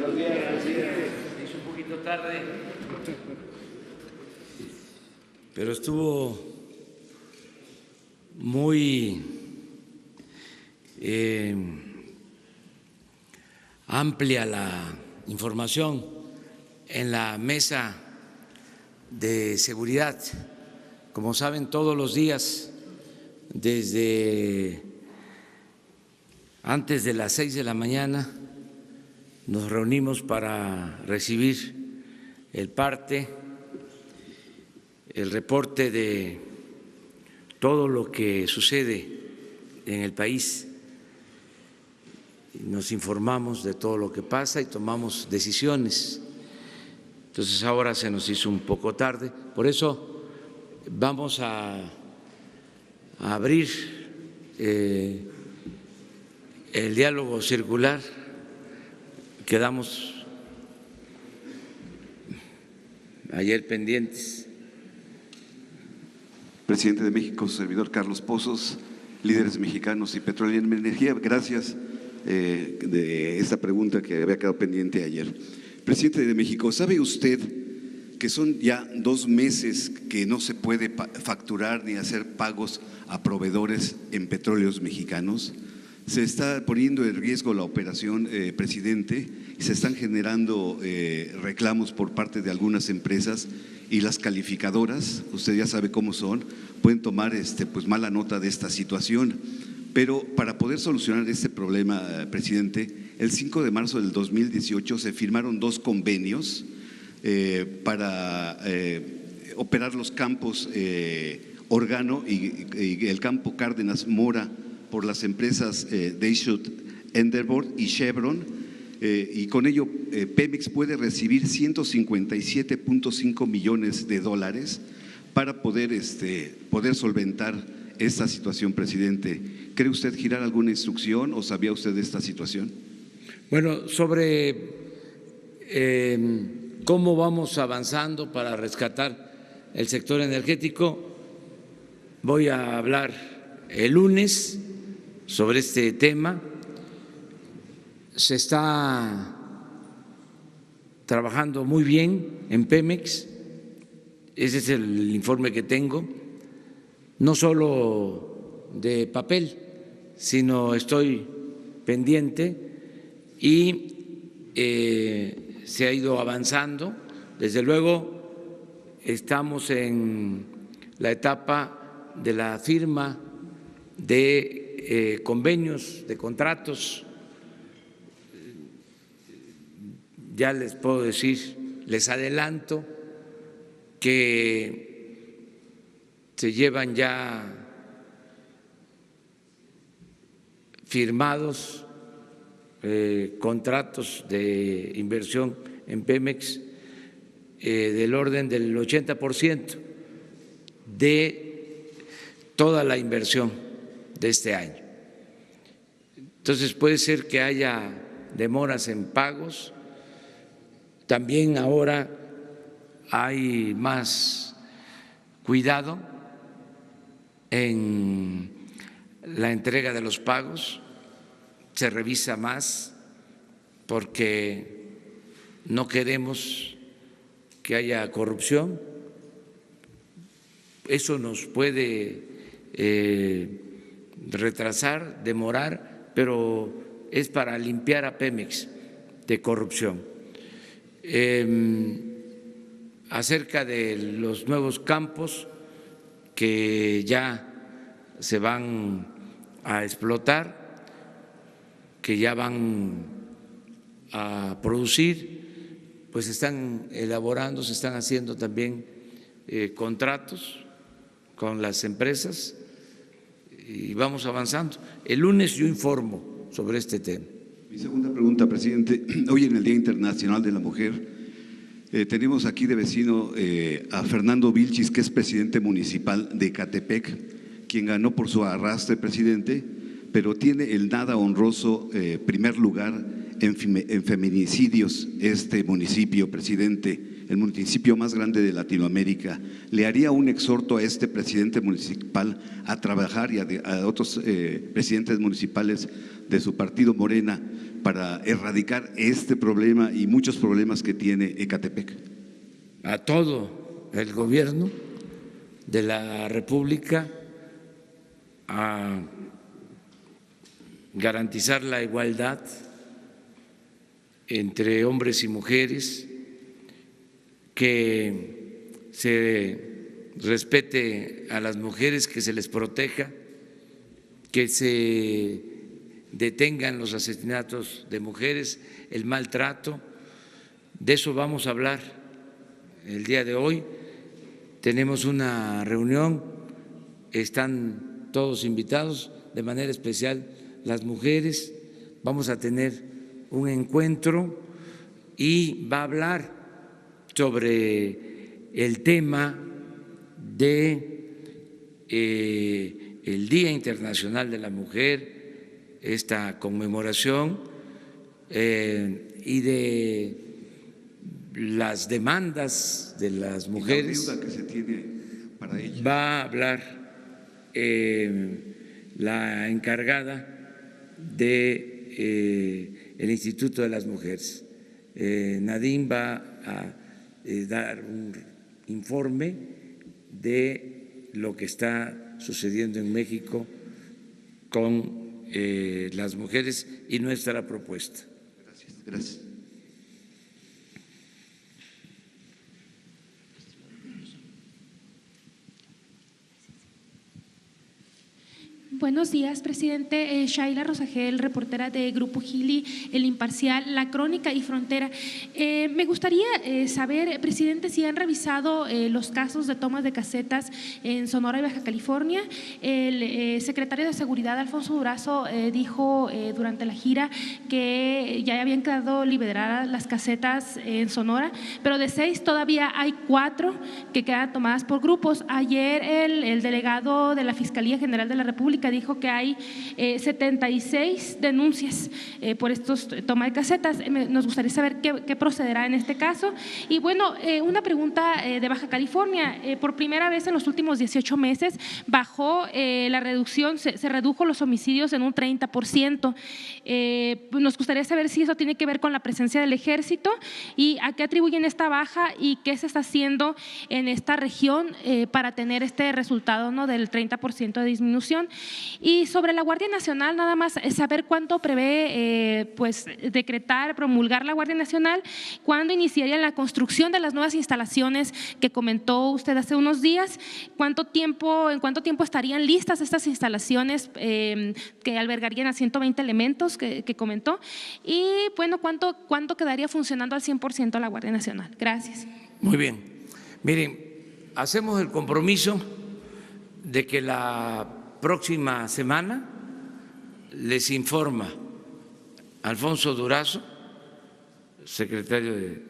Buenos días, presidente. Es un poquito tarde, pero estuvo muy amplia la información en la mesa de seguridad. Como saben, todos los días, desde antes de las 6 de la mañana, nos reunimos para recibir el parte, el reporte de todo lo que sucede en el país. Nos informamos de todo lo que pasa y tomamos decisiones. Entonces ahora se nos hizo un poco tarde, por eso vamos a abrir el diálogo circular. Quedamos ayer pendientes. Presidente de México, su servidor Carlos Pozos, líderes mexicanos y petróleo y energía. Gracias de esta pregunta que había quedado pendiente ayer. Presidente de México, ¿sabe usted que son ya 2 meses que no se puede facturar ni hacer pagos a proveedores en petróleos mexicanos? Se está poniendo en riesgo la operación, presidente, y se están generando reclamos por parte de algunas empresas y las calificadoras, usted ya sabe cómo son, pueden tomar pues mala nota de esta situación. Pero para poder solucionar este problema, presidente, el 5 de marzo del 2018 se firmaron 2 convenios para operar los campos Organo y el campo Cárdenas Mora por las empresas Deschutes, Endeavor y Chevron, y con ello Pemex puede recibir $157.5 millones para poder solventar esta situación, presidente. ¿Cree usted girar alguna instrucción o sabía usted de esta situación? Bueno, sobre cómo vamos avanzando para rescatar el sector energético, voy a hablar el lunes sobre este tema. Se está trabajando muy bien en Pemex, ese es el informe que tengo, no solo de papel, sino estoy pendiente y se ha ido avanzando. Desde luego estamos en la etapa de la firma de convenios, de contratos. Ya les puedo decir, les adelanto que se llevan ya firmados contratos de inversión en Pemex del orden del 80% de toda la inversión de este año. Entonces puede ser que haya demoras en pagos. También ahora hay más cuidado en la entrega de los pagos, se revisa más porque no queremos que haya corrupción. Eso nos puede retrasar, demorar, pero es para limpiar a Pemex de corrupción. Acerca de los nuevos campos que ya se van a explotar, que ya van a producir, pues se están elaborando, se están haciendo también contratos con las empresas y vamos avanzando. El lunes yo informo sobre este tema. Mi segunda pregunta, presidente. Hoy en el Día Internacional de la Mujer tenemos aquí de vecino a Fernando Vilchis, que es presidente municipal de Ecatepec, quien ganó por su arrastre, presidente, pero tiene el nada honroso primer lugar en feminicidios este municipio, presidente. el municipio más grande de Latinoamérica, ¿le haría un exhorto a este presidente municipal a trabajar y a otros presidentes municipales de su partido Morena para erradicar este problema y muchos problemas que tiene Ecatepec? A todo el gobierno de la República a garantizar la igualdad entre hombres y mujeres, que se respete a las mujeres, que se les proteja, que se detengan los asesinatos de mujeres, el maltrato. De eso vamos a hablar el día de hoy. Tenemos una reunión, están todos invitados, de manera especial las mujeres. Vamos a tener un encuentro y va a hablar sobre el tema de el Día Internacional de la Mujer, esta conmemoración, y de las demandas de las mujeres. La deuda que se tiene para ellas. Va a hablar la encargada de el Instituto de las Mujeres. Nadine va a dar un informe de lo que está sucediendo en México con las mujeres y nuestra propuesta. Gracias. Buenos días, presidente. Shaila Rosagel, reportera de Grupo Gili, El Imparcial, La Crónica y Frontera. Me gustaría saber, presidente, si han revisado los casos de tomas de casetas en Sonora y Baja California. El secretario de Seguridad, Alfonso Durazo, dijo durante la gira que ya habían quedado liberadas las casetas en Sonora, pero de 6 todavía hay 4 que quedan tomadas por grupos. Ayer el delegado de la Fiscalía General de la República dijo que hay 76 denuncias por estos toma de casetas. Nos gustaría saber qué procederá en este caso. Y bueno, una pregunta de Baja California. Por primera vez en los últimos 18 meses bajó la reducción, se redujo los homicidios en un 30%. Nos gustaría saber si eso tiene que ver con la presencia del ejército y a qué atribuyen esta baja y qué se está haciendo en esta región para tener este resultado, ¿no?, del 30% de disminución. Y sobre la Guardia Nacional, nada más saber cuánto prevé decretar, promulgar la Guardia Nacional, cuándo iniciaría la construcción de las nuevas instalaciones que comentó usted hace unos días, en cuánto tiempo estarían listas estas instalaciones que albergarían a 120 elementos que comentó, y bueno, cuánto quedaría funcionando al 100% la Guardia Nacional. Gracias. Muy bien. Miren, hacemos el compromiso de que la próxima semana les informa Alfonso Durazo, secretario de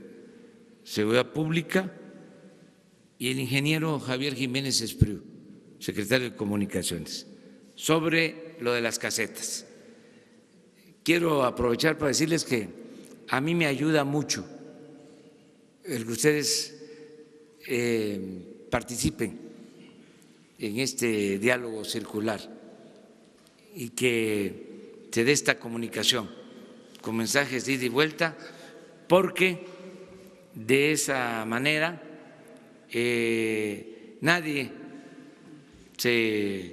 Seguridad Pública, y el ingeniero Javier Jiménez Espriu, secretario de Comunicaciones, sobre lo de las casetas. Quiero aprovechar para decirles que a mí me ayuda mucho el que ustedes participen en este diálogo circular y que se dé esta comunicación con mensajes de ida y vuelta, porque de esa manera nadie se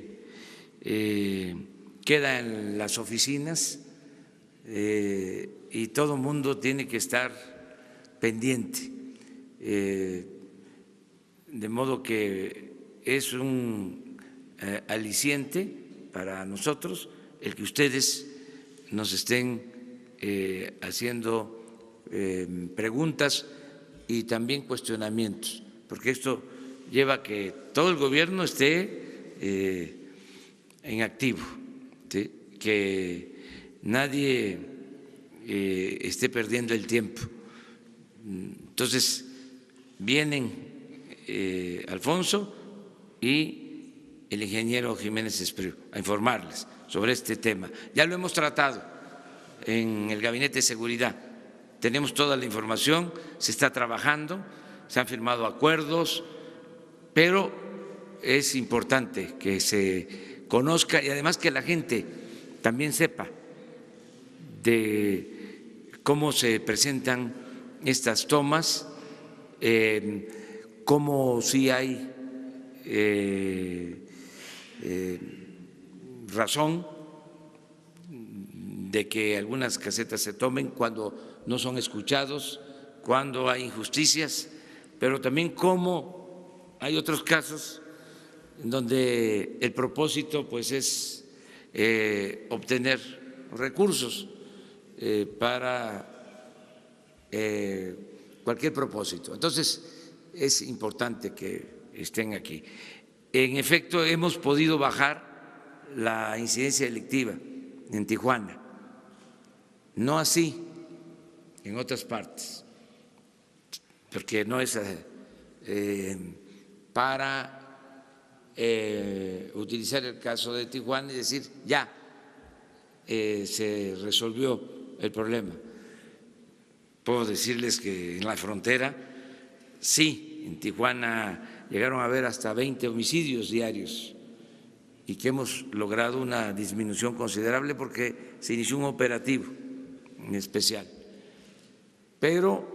queda en las oficinas y todo el mundo tiene que estar pendiente, de modo que es un aliciente para nosotros el que ustedes nos estén haciendo preguntas y también cuestionamientos, porque esto lleva a que todo el gobierno esté en activo, ¿sí?, que nadie esté perdiendo el tiempo. Entonces, vienen Alfonso y el ingeniero Jiménez Espriu a informarles sobre este tema. Ya lo hemos tratado en el Gabinete de Seguridad, tenemos toda la información, se está trabajando se han firmado acuerdos, pero es importante que se conozca y además que la gente también sepa de cómo se presentan estas tomas, cómo sí hay razón de que algunas casetas se tomen cuando no son escuchados, cuando hay injusticias, pero también cómo hay otros casos en donde el propósito pues es obtener recursos para cualquier propósito. Entonces es importante que estén aquí. En efecto, hemos podido bajar la incidencia delictiva en Tijuana, no así en otras partes, porque no es para utilizar el caso de Tijuana y decir ya se resolvió el problema. Puedo decirles que en la frontera, sí, en Tijuana llegaron a haber hasta 20 homicidios diarios y que hemos logrado una disminución considerable porque se inició un operativo en especial. Pero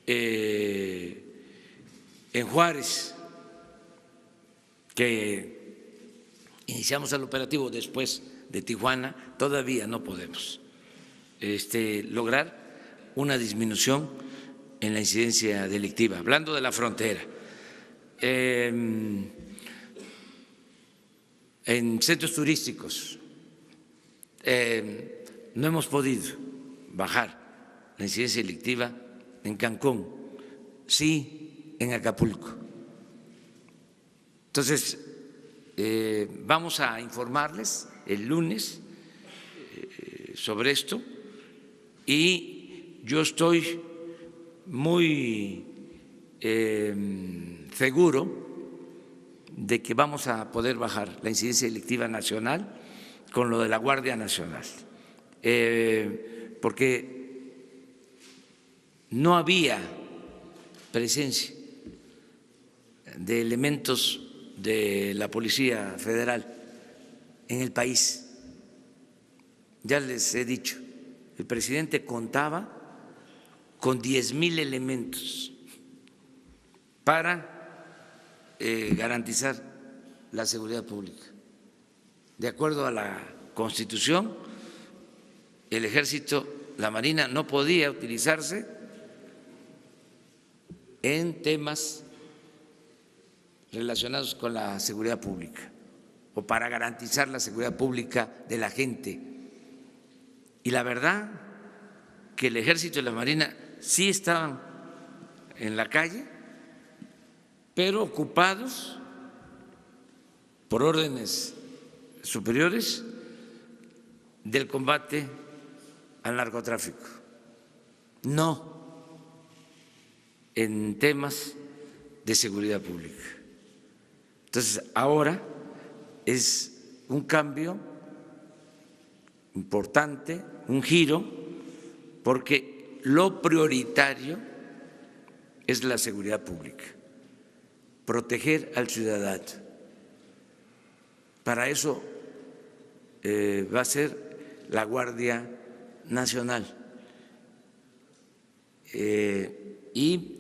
en Juárez, que iniciamos el operativo después de Tijuana, todavía no podemos lograr una disminución en la incidencia delictiva. Hablando de la frontera, en centros turísticos no hemos podido bajar la incidencia delictiva en Cancún, sí en Acapulco. Entonces, vamos a informarles el lunes sobre esto y yo estoy muy seguro de que vamos a poder bajar la incidencia delictiva nacional con lo de la Guardia Nacional, porque no había presencia de elementos de la Policía Federal en el país. Ya les he dicho, el presidente contaba con 10,000 elementos para garantizar la seguridad pública. De acuerdo a la Constitución, el Ejército, la Marina no podía utilizarse en temas relacionados con la seguridad pública o para garantizar la seguridad pública de la gente. Y la verdad que el Ejército y la Marina sí estaban en la calle, pero ocupados por órdenes superiores del combate al narcotráfico, no en temas de seguridad pública. Entonces, ahora es un cambio importante, un giro, porque lo prioritario es la seguridad pública, proteger al ciudadano. Para eso va a ser la Guardia Nacional. Y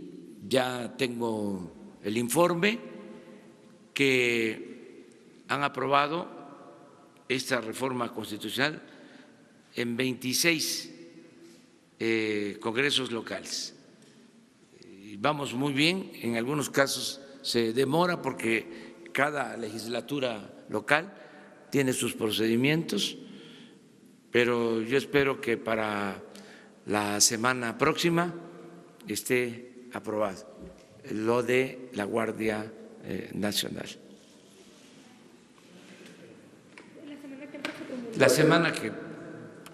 ya tengo el informe que han aprobado esta reforma constitucional en 26 congresos locales. Y vamos muy bien, en algunos casos se demora porque cada legislatura local tiene sus procedimientos, pero yo espero que para la semana próxima esté aprobado lo de la Guardia Nacional. La semana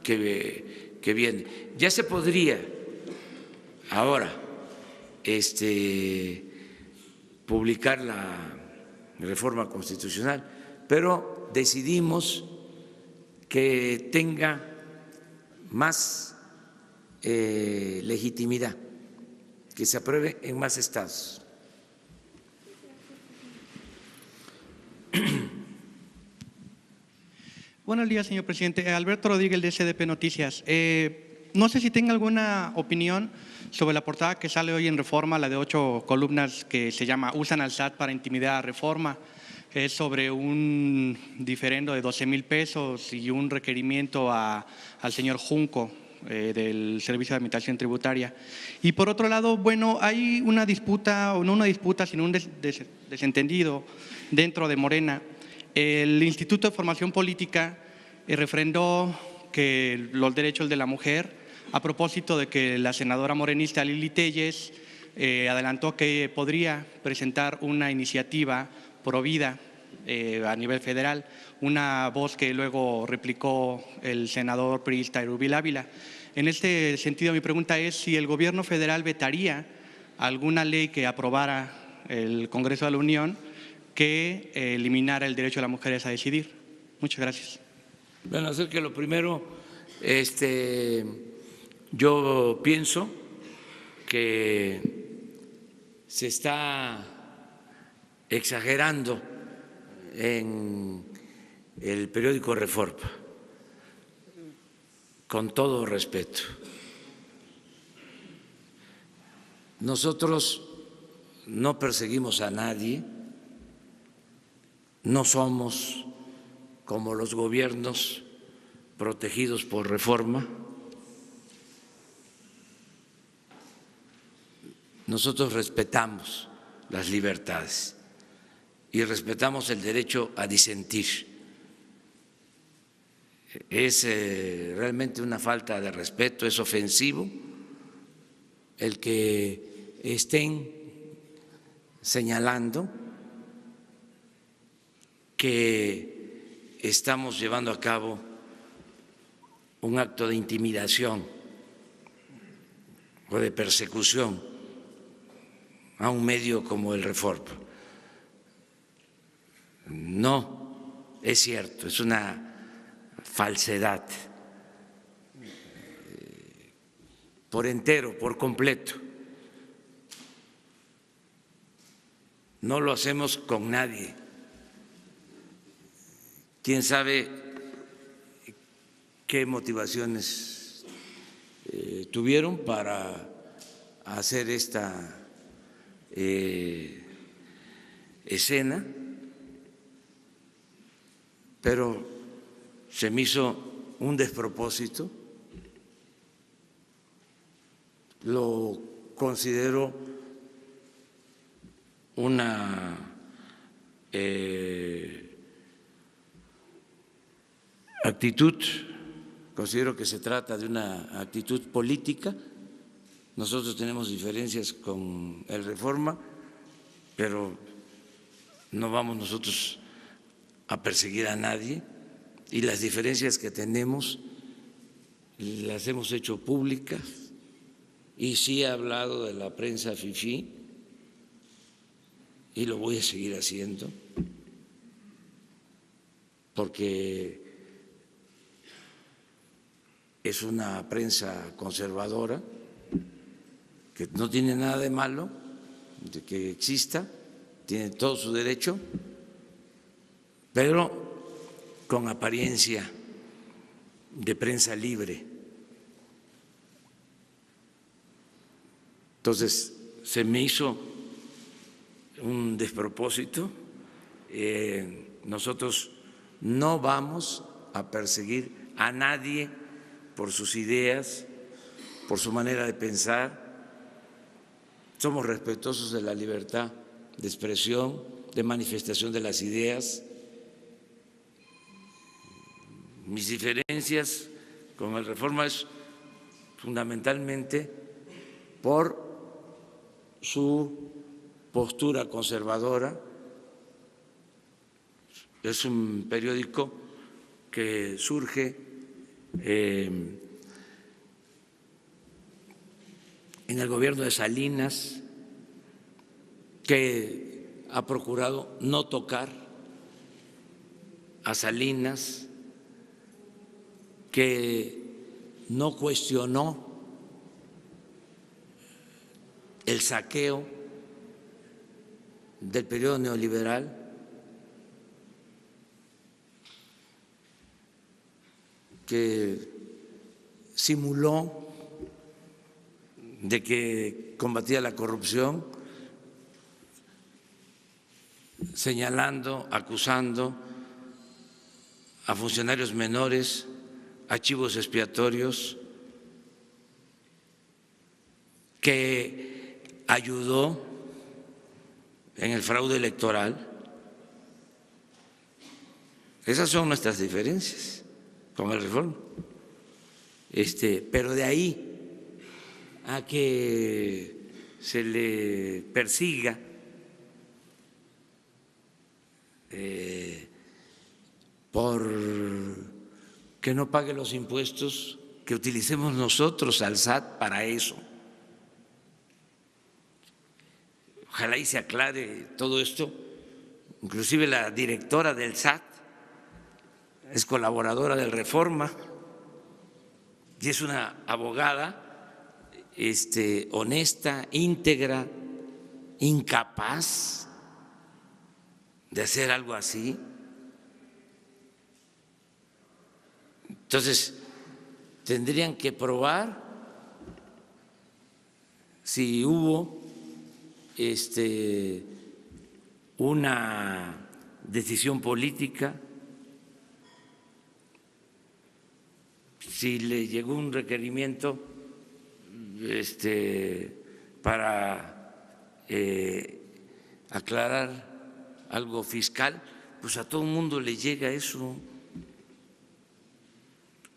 que viene. Ya se podría ahora publicar la reforma constitucional, pero decidimos que tenga más legitimidad que se apruebe en más estados. Buenos días, señor presidente. Alberto Rodríguez, de SDP Noticias. No sé si tenga alguna opinión sobre la portada que sale hoy en Reforma, la de 8 columnas, que se llama "Usan al SAT para intimidar a Reforma", que es sobre un diferendo de 12,000 pesos y un requerimiento al señor Junco del Servicio de Administración Tributaria. Y por otro lado, bueno, hay una disputa, o no una disputa, sino un desentendido dentro de Morena. El Instituto de Formación Política refrendó que los derechos de la mujer, a propósito de que la senadora morenista Lili Téllez adelantó que podría presentar una iniciativa pro vida a nivel federal, una voz que luego replicó el senador priista Erubiel Ávila. En este sentido, mi pregunta es si el gobierno federal vetaría alguna ley que aprobara el Congreso de la Unión que eliminara el derecho de las mujeres a decidir. Muchas gracias. Bueno, hacer que lo primero, yo pienso que se está exagerando en el periódico Reforma, con todo respeto. Nosotros no perseguimos a nadie, no somos como los gobiernos protegidos por Reforma. Nosotros respetamos las libertades y respetamos el derecho a disentir. Es realmente una falta de respeto, es ofensivo el que estén señalando que estamos llevando a cabo un acto de intimidación o de persecución a un medio como el Reforma. No es cierto, es una falsedad por entero, por completo. No lo hacemos con nadie. ¿Quién sabe qué motivaciones tuvieron para hacer esta escena? Pero se me hizo un despropósito, lo considero una actitud, considero que se trata de una actitud política. Nosotros tenemos diferencias con el Reforma, pero no vamos nosotros a perseguir a nadie, y las diferencias que tenemos las hemos hecho públicas, y sí he hablado de la prensa fifí y lo voy a seguir haciendo, porque es una prensa conservadora que no tiene nada de malo de que exista, tiene todo su derecho, pero con apariencia de prensa libre. Entonces, se me hizo un despropósito. Nosotros no vamos a perseguir a nadie por sus ideas, por su manera de pensar. Somos respetuosos de la libertad de expresión, de manifestación de las ideas. Mis diferencias con el Reforma es fundamentalmente por su postura conservadora. Es un periódico que surge en el gobierno de Salinas, que ha procurado no tocar a Salinas, que no cuestionó el saqueo del periodo neoliberal, que simuló de que combatía la corrupción, señalando, acusando a funcionarios menores, archivos expiatorios, que ayudó en el fraude electoral. Esas son nuestras diferencias con el Reforma. Pero de ahí a que se le persiga por que no pague los impuestos, que utilicemos nosotros al SAT para eso. Ojalá y se aclare todo esto. Inclusive la directora del SAT es colaboradora del Reforma y es una abogada honesta, íntegra, incapaz de hacer algo así. Entonces, tendrían que probar si hubo una decisión política, si le llegó un requerimiento para aclarar algo fiscal, pues a todo el mundo le llega eso.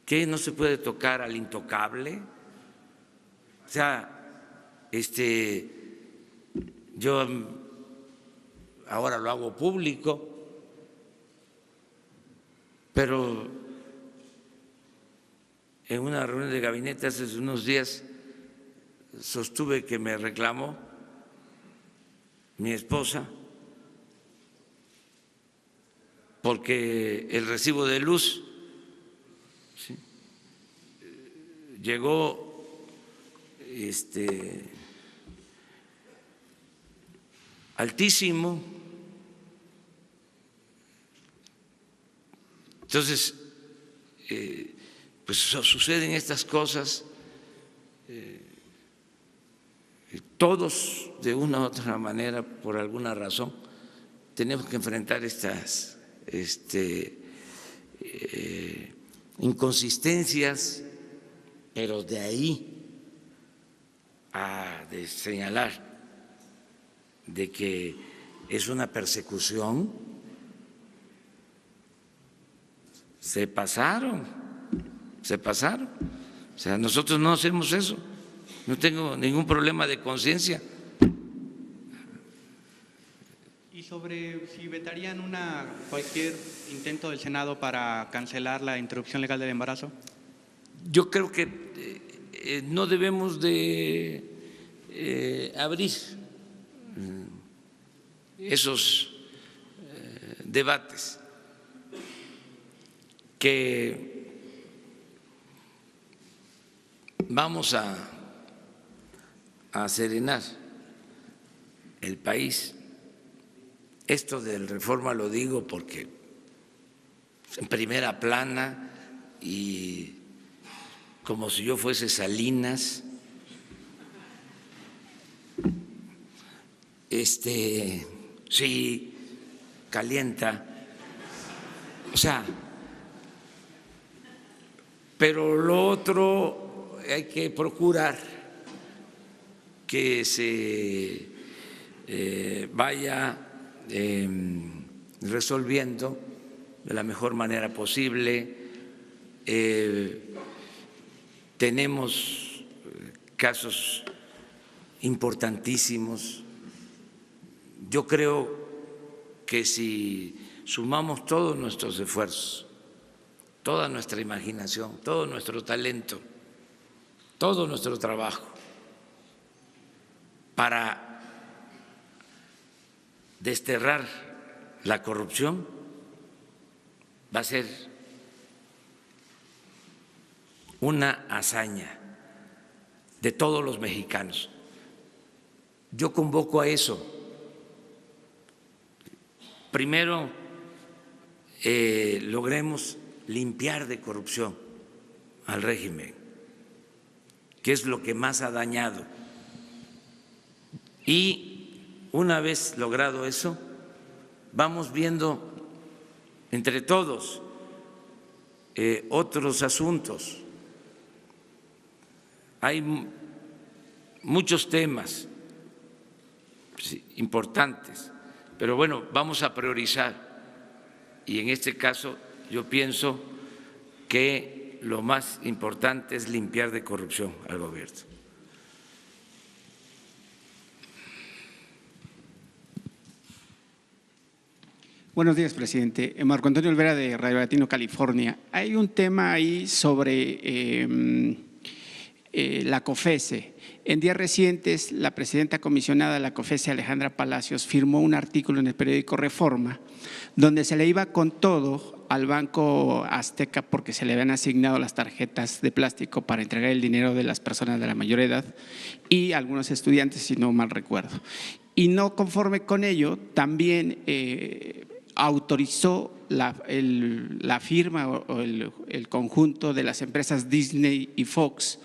¿Qué? ¿No se puede tocar al intocable? O sea, yo ahora lo hago público, pero en una reunión de gabinete hace unos días sostuve que me reclamó mi esposa porque el recibo de luz llegó altísimo. Entonces, pues suceden estas cosas. Todos, de una u otra manera, por alguna razón, tenemos que enfrentar estas inconsistencias, pero de ahí a señalar de que es una persecución, se pasaron. O sea, nosotros no hacemos eso, no tengo ningún problema de conciencia. Y sobre si vetarían cualquier intento del Senado para cancelar la interrupción legal del embarazo. Yo creo que no debemos de abrir esos debates, que vamos a serenar el país. Esto del Reforma lo digo porque en primera plana y como si yo fuese Salinas, sí, calienta, o sea, pero lo otro hay que procurar que se vaya resolviendo de la mejor manera posible. Tenemos casos importantísimos. Yo creo que si sumamos todos nuestros esfuerzos, toda nuestra imaginación, todo nuestro talento, todo nuestro trabajo para desterrar la corrupción, va a ser una hazaña de todos los mexicanos. yo convoco a eso. Primero, logremos limpiar de corrupción al régimen, que es lo que más ha dañado. Y una vez logrado eso, vamos viendo entre todos otros asuntos. Hay muchos temas importantes, pero bueno, vamos a priorizar. Y en este caso yo pienso que lo más importante es limpiar de corrupción al gobierno. Buenos días, presidente. Marco Antonio Olvera, de Radio Latino, California. Hay un tema ahí sobre la COFESE. En días recientes, la presidenta comisionada de la COFESE, Alejandra Palacios, firmó un artículo en el periódico Reforma, donde se le iba con todo al Banco Azteca porque se le habían asignado las tarjetas de plástico para entregar el dinero de las personas de la mayor edad y algunos estudiantes, si no mal recuerdo. Y no conforme con ello, también autorizó la firma o el conjunto de las empresas Disney y Fox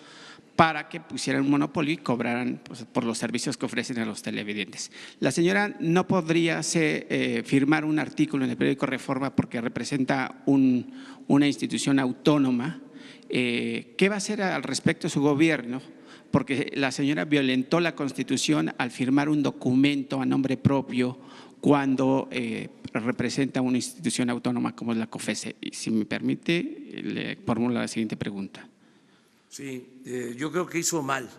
para que pusieran un monopolio y cobraran por los servicios que ofrecen a los televidentes. La señora no podría firmar un artículo en el periódico Reforma porque representa una institución autónoma. ¿Qué va a hacer al respecto su gobierno? Porque la señora violentó la Constitución al firmar un documento a nombre propio cuando representa una institución autónoma como es la COFESE. Y si me permite, le formulo la siguiente pregunta. Sí, yo creo que hizo mal,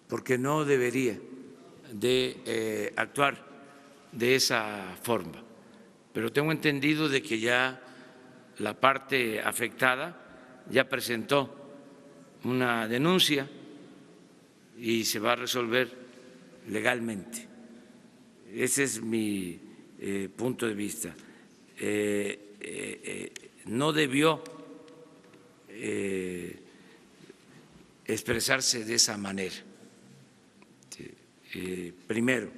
porque no debería de actuar de esa forma. Pero tengo entendido de que ya la parte afectada ya presentó una denuncia y se va a resolver legalmente. Ese es mi punto de vista. No debió expresarse de esa manera, primero.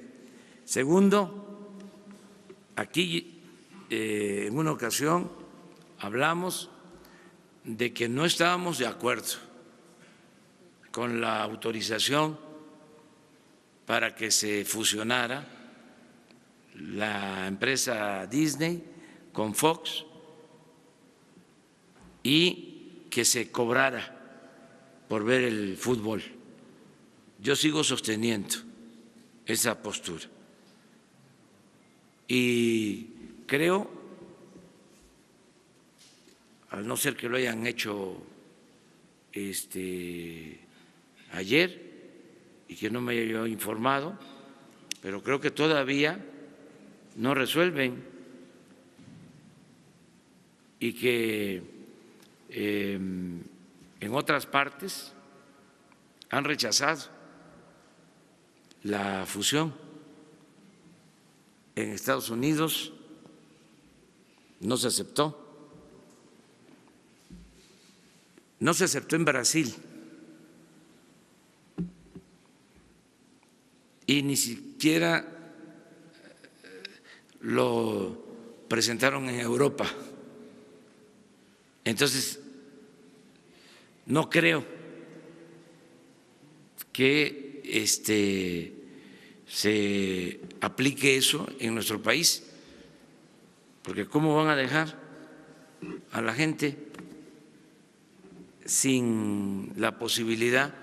Segundo, aquí en una ocasión hablamos de que no estábamos de acuerdo con la autorización para que se fusionara la empresa Disney con Fox y que se cobrara por ver el fútbol. Yo sigo sosteniendo esa postura y creo, al no ser que lo hayan hecho ayer y que no me haya yo informado, pero creo que todavía no resuelven y que en otras partes han rechazado la fusión. En Estados Unidos no se aceptó. No se aceptó en Brasil y ni siquiera lo presentaron en Europa. Entonces, no creo que se aplique eso en nuestro país, porque ¿cómo van a dejar a la gente sin la posibilidad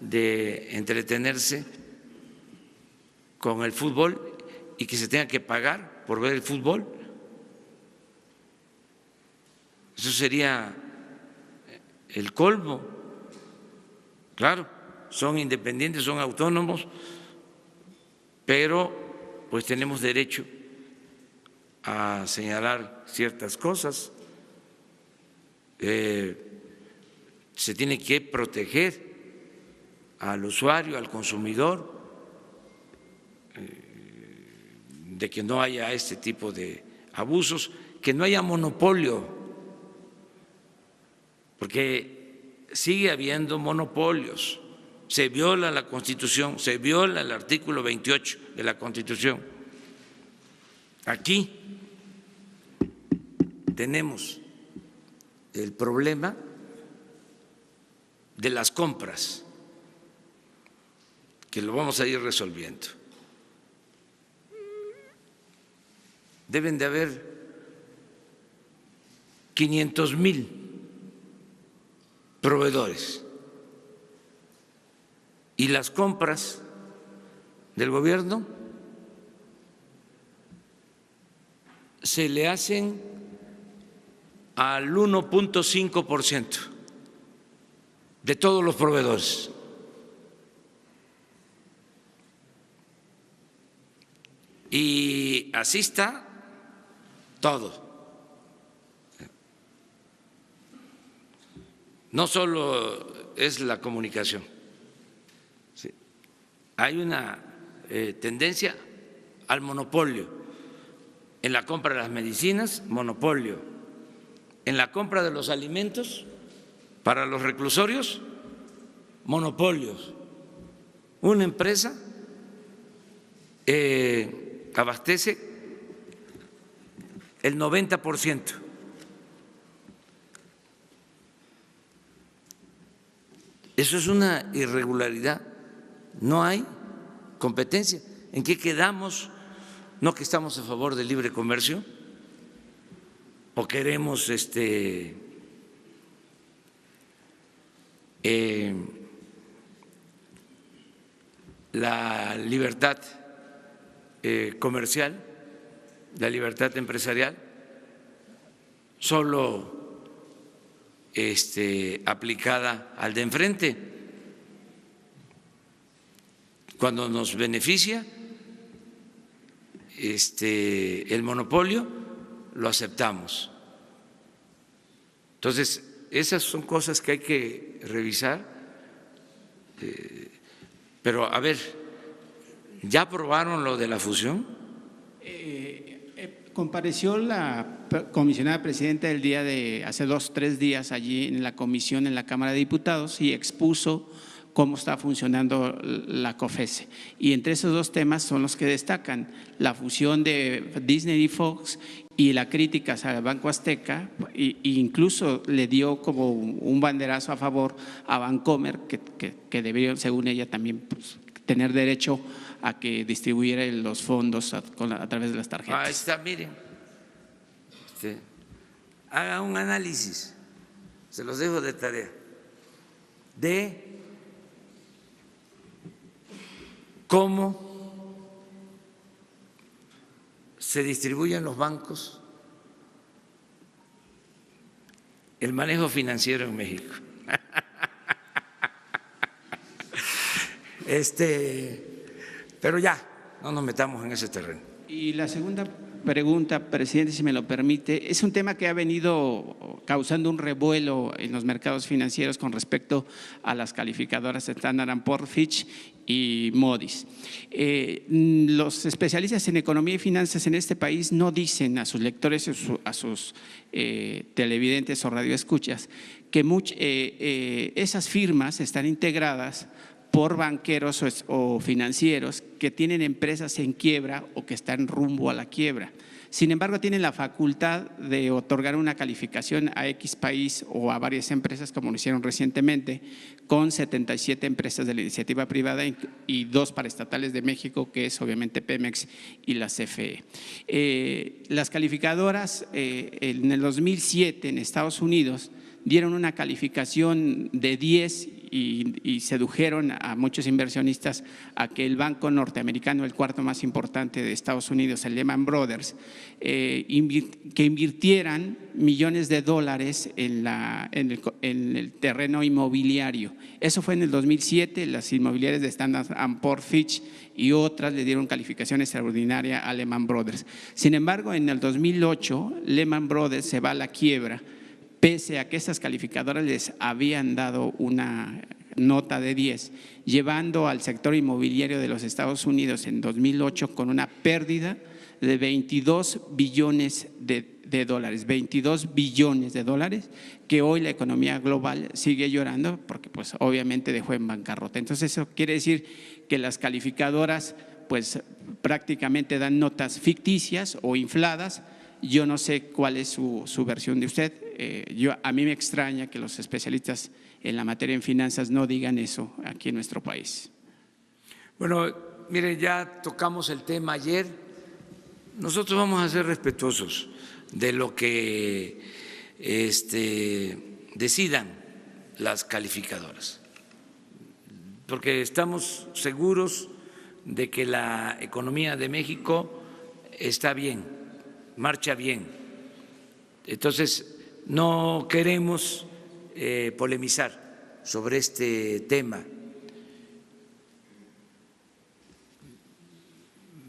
de entretenerse con el fútbol y que se tenga que pagar por ver el fútbol? Eso sería el colmo. Claro, son independientes, son autónomos, pero pues tenemos derecho a señalar ciertas cosas. Se tiene que proteger al usuario, al consumidor, de que no haya este tipo de abusos, que no haya monopolio, porque sigue habiendo monopolios se viola la Constitución, se viola el artículo 28 de la Constitución. Aquí tenemos el problema de las compras, que lo vamos a ir resolviendo. Deben de haber 500,000 proveedores y las compras del gobierno se le hacen al 1.5% de todos los proveedores. Y así está todo. No solo es la comunicación, ¿sí? Hay una tendencia al monopolio. En la compra de las medicinas, monopolio. En la compra de los alimentos para los reclusorios, monopolios. Una empresa abastece el 90%. Eso es una irregularidad. No hay competencia. ¿En qué quedamos? ¿No que estamos a favor del libre comercio? ¿O queremos la libertad comercial, la libertad empresarial, solo aplicada al de enfrente? Cuando nos beneficia el monopolio, lo aceptamos. Entonces, esas son cosas que hay que revisar. Pero, a ver, ¿ya aprobaron lo de la fusión? Compareció la comisionada presidenta el día de hace 2 o 3 días allí en la comisión en la Cámara de Diputados y expuso cómo está funcionando la COFECE. Y entre esos 2 temas son los que destacan: la fusión de Disney y Fox y la crítica al Banco Azteca, e incluso le dio como un banderazo a favor a Bancomer, que debería, según ella, también tener derecho a que distribuyera los fondos a través de las tarjetas. Ahí está, miren, haga un análisis, se los dejo de tarea, de cómo se distribuyen los bancos, el manejo financiero en México. Pero ya, no nos metamos en ese terreno. Y la segunda pregunta, presidente, si me lo permite, es un tema que ha venido causando un revuelo en los mercados financieros con respecto a las calificadoras Standard & Poor's, Fitch y Moody's. Los especialistas en economía y finanzas en este país no dicen a sus lectores, a sus televidentes o radioescuchas, que esas firmas están integradas por banqueros o financieros que tienen empresas en quiebra o que están rumbo a la quiebra. Sin embargo, tienen la facultad de otorgar una calificación a X país o a varias empresas, como lo hicieron recientemente, con 77 empresas de la iniciativa privada y 2 paraestatales de México, que es obviamente Pemex y la CFE. Las calificadoras en el 2007 en Estados Unidos dieron una calificación de 10 y sedujeron a muchos inversionistas a que el banco norteamericano, el 4º más importante de Estados Unidos, el Lehman Brothers, que invirtieran millones de dólares en el terreno inmobiliario. Eso fue en el 2007, las inmobiliarias de Standard & Poor's, Fitch y otras le dieron calificación extraordinaria a Lehman Brothers. Sin embargo, en el 2008, Lehman Brothers se va a la quiebra, pese a que esas calificadoras les habían dado una nota de 10, llevando al sector inmobiliario de los Estados Unidos en 2008 con una pérdida de 22 billones de dólares, 22 billones de dólares, que hoy la economía global sigue llorando porque pues obviamente dejó en bancarrota. Entonces eso quiere decir que las calificadoras pues prácticamente dan notas ficticias o infladas. Yo no sé cuál es su versión de usted. A mí me extraña que los especialistas en la materia en finanzas no digan eso aquí en nuestro país. Bueno, miren, ya tocamos el tema ayer. Nosotros vamos a ser respetuosos de lo que decidan las calificadoras, porque estamos seguros de que la economía de México está bien, marcha bien. Entonces, no queremos polemizar sobre este tema.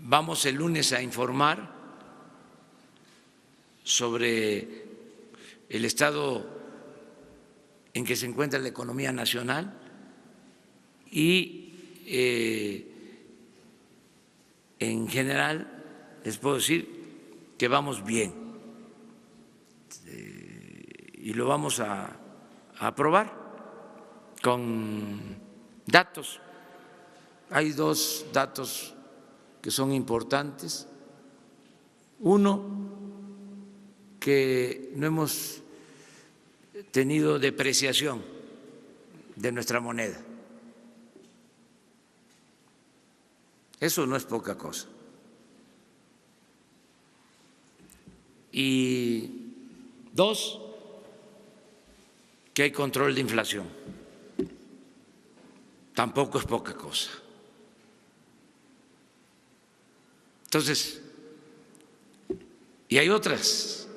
Vamos el lunes a informar sobre el estado en que se encuentra la economía nacional y en general les puedo decir que vamos bien y lo vamos a aprobar con datos. Hay dos datos que son importantes. Uno, que no hemos tenido depreciación de nuestra moneda. Eso no es poca cosa. Y dos, que hay control de inflación. Tampoco es poca cosa. Entonces, y hay otras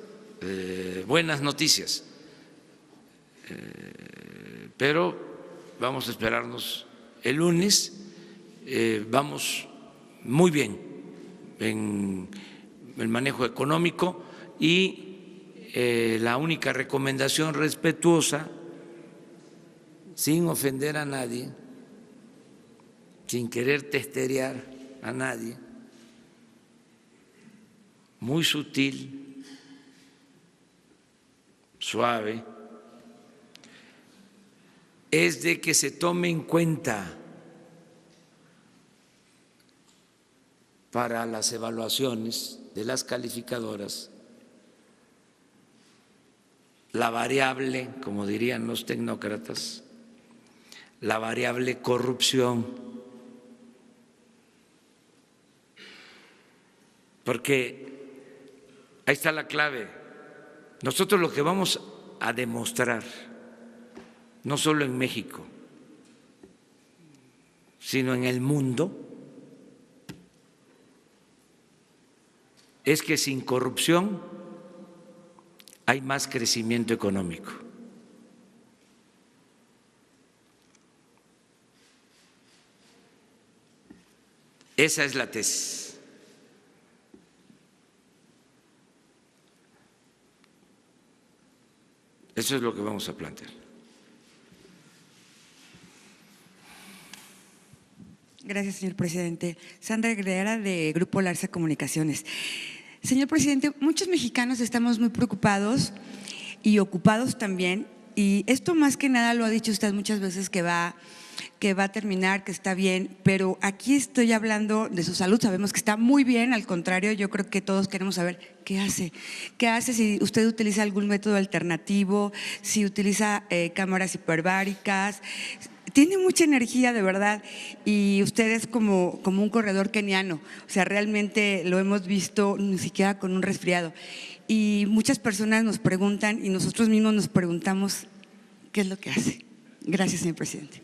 buenas noticias, pero vamos a esperarnos el lunes. Vamos muy bien en el manejo económico y la única recomendación respetuosa, sin ofender a nadie, sin querer testerear a nadie, muy sutil, suave, es de que se tome en cuenta para las evaluaciones de las calificadoras la variable, como dirían los tecnócratas, la variable corrupción, porque ahí está la clave. Nosotros lo que vamos a demostrar, no solo en México, sino en el mundo, es que sin corrupción hay más crecimiento económico. Esa es la tesis. Eso es lo que vamos a plantear. Gracias, señor presidente. Sandra Guerrera, de Grupo Larsa Comunicaciones. Señor presidente, muchos mexicanos estamos muy preocupados y ocupados también, y esto más que nada lo ha dicho usted muchas veces que va a terminar, que está bien, pero aquí estoy hablando de su salud. Sabemos que está muy bien, al contrario, yo creo que todos queremos saber qué hace. ¿Qué hace si usted utiliza algún método alternativo, si utiliza cámaras hiperbáricas? Tiene mucha energía, de verdad, y usted es como un corredor keniano, o sea, realmente lo hemos visto ni siquiera con un resfriado. Y muchas personas nos preguntan y nosotros mismos nos preguntamos qué es lo que hace. Gracias, señor presidente.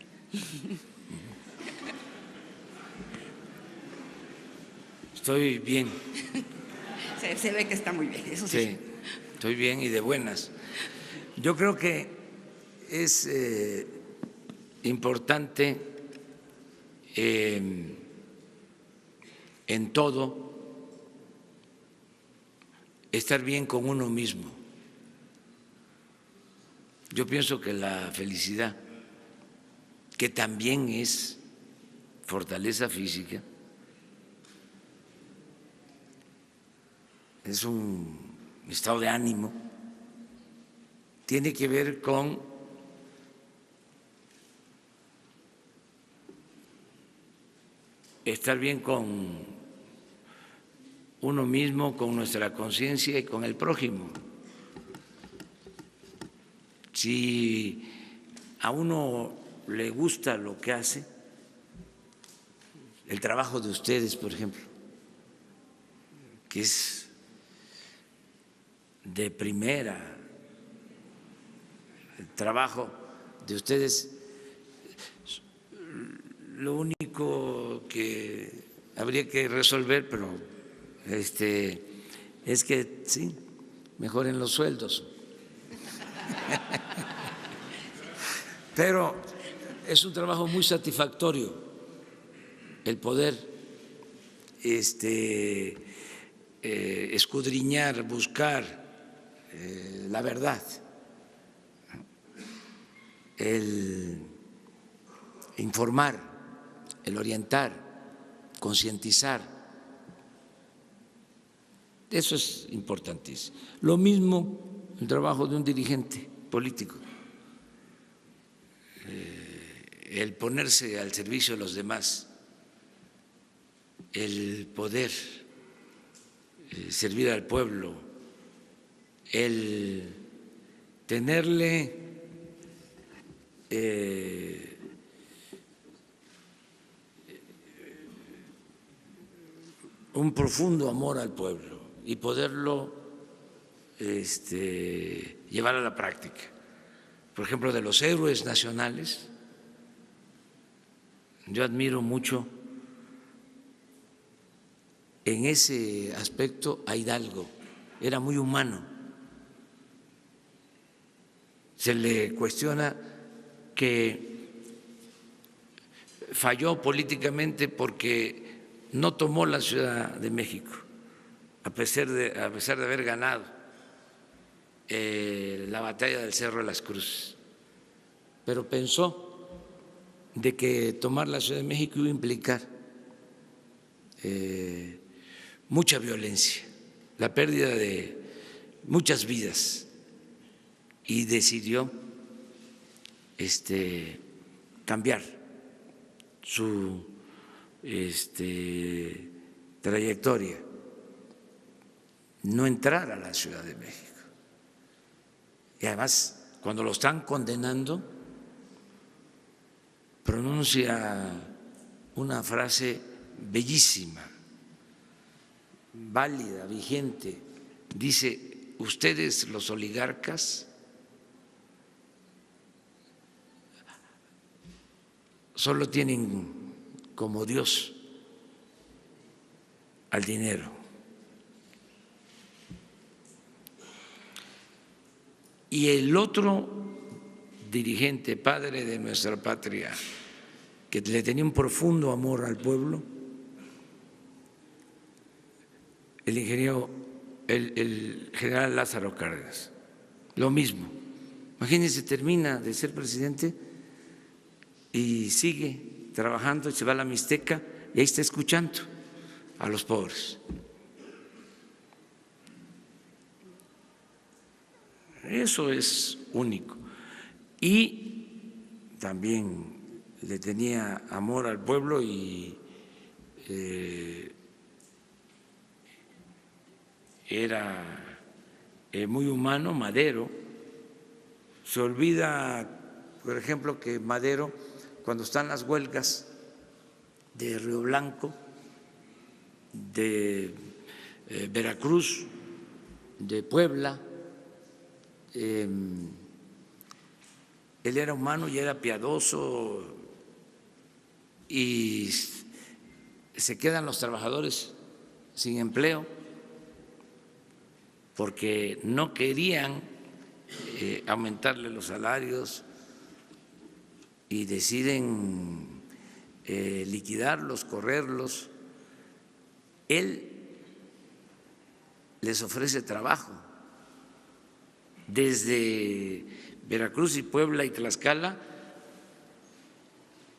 Estoy bien. Se ve que está muy bien, eso sí. Sí, estoy bien y de buenas. Yo creo que es importante en todo estar bien con uno mismo. Yo pienso que la felicidad, que también es fortaleza física, es un estado de ánimo, tiene que ver con estar bien con uno mismo, con nuestra conciencia y con el prójimo. Si a uno le gusta lo que hace, el trabajo de ustedes, por ejemplo, que es de primera, el trabajo de ustedes, lo único que habría que resolver, pero es que sí, mejoren los sueldos. Pero es un trabajo muy satisfactorio el poder escudriñar, buscar la verdad, el informar, el orientar, concientizar. Eso es importantísimo. Lo mismo el trabajo de un dirigente político, el ponerse al servicio de los demás, el poder servir al pueblo, el tenerle un profundo amor al pueblo y poderlo llevar a la práctica. Por ejemplo, de los héroes nacionales, yo admiro mucho en ese aspecto a Hidalgo, era muy humano. Se le cuestiona que falló políticamente porque no tomó la Ciudad de México, a pesar de haber ganado la batalla del Cerro de las Cruces, pero pensó de que tomar la Ciudad de México iba a implicar mucha violencia, la pérdida de muchas vidas, y decidió cambiar su trayectoria, no entrar a la Ciudad de México. Y además, cuando lo están condenando, pronuncia una frase bellísima, válida, vigente. Dice: ustedes, los oligarcas, solo tienen como Dios al dinero. Y el otro dirigente, padre de nuestra patria, que le tenía un profundo amor al pueblo, el general Lázaro Cárdenas, lo mismo. Imagínense, termina de ser presidente y sigue trabajando, y se va a la Mixteca y ahí está escuchando a los pobres. Eso es único. Y también le tenía amor al pueblo y era muy humano. Madero, se olvida, por ejemplo, que Madero, cuando están las huelgas de Río Blanco, de Veracruz, de Puebla, él era humano y era piadoso, y se quedan los trabajadores sin empleo porque no querían aumentarle los salarios y deciden liquidarlos, correrlos. Él les ofrece trabajo desde Veracruz y Puebla y Tlaxcala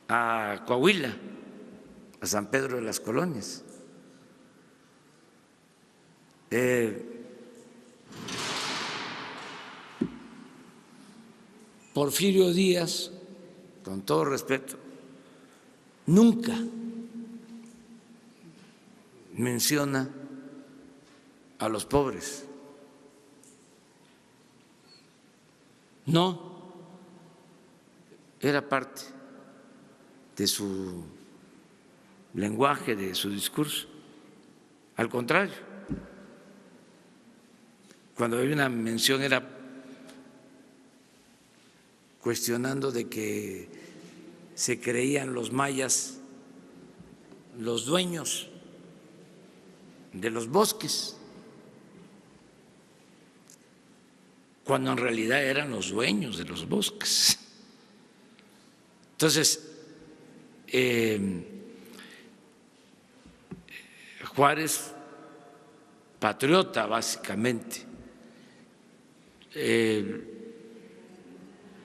a Coahuila, a San Pedro de las Colonias. Porfirio Díaz, con todo respeto, nunca menciona a los pobres. No era parte de su lenguaje, de su discurso. Al contrario, cuando había una mención era cuestionando de que se creían los mayas los dueños de los bosques, cuando en realidad eran los dueños de los bosques. Entonces, Juárez, patriota básicamente.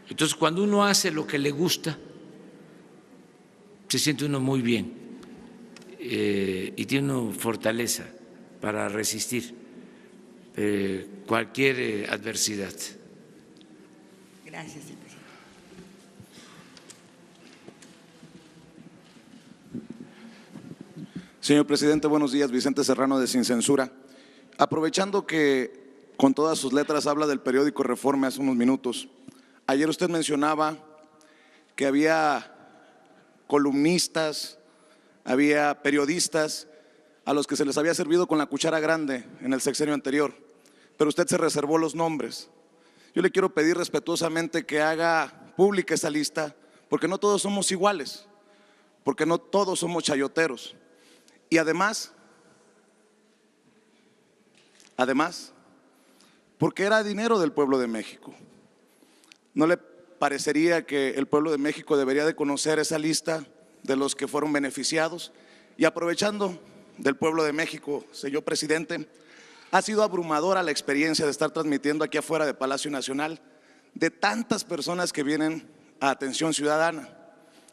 Entonces, cuando uno hace lo que le gusta, se siente uno muy bien y tiene uno fortaleza para resistir cualquier adversidad. Gracias, señor presidente. Señor presidente, buenos días. Vicente Serrano de Sin Censura. Aprovechando que con todas sus letras habla del periódico Reforma hace unos minutos, ayer usted mencionaba que había columnistas, había periodistas a los que se les había servido con la cuchara grande en el sexenio anterior, pero usted se reservó los nombres. Yo le quiero pedir respetuosamente que haga pública esa lista, porque no todos somos iguales, porque no todos somos chayoteros. Y además, porque era dinero del pueblo de México. ¿No le parecería que el pueblo de México debería de conocer esa lista de los que fueron beneficiados? Y aprovechando del pueblo de México, señor presidente, ha sido abrumadora la experiencia de estar transmitiendo aquí afuera de Palacio Nacional de tantas personas que vienen a Atención Ciudadana.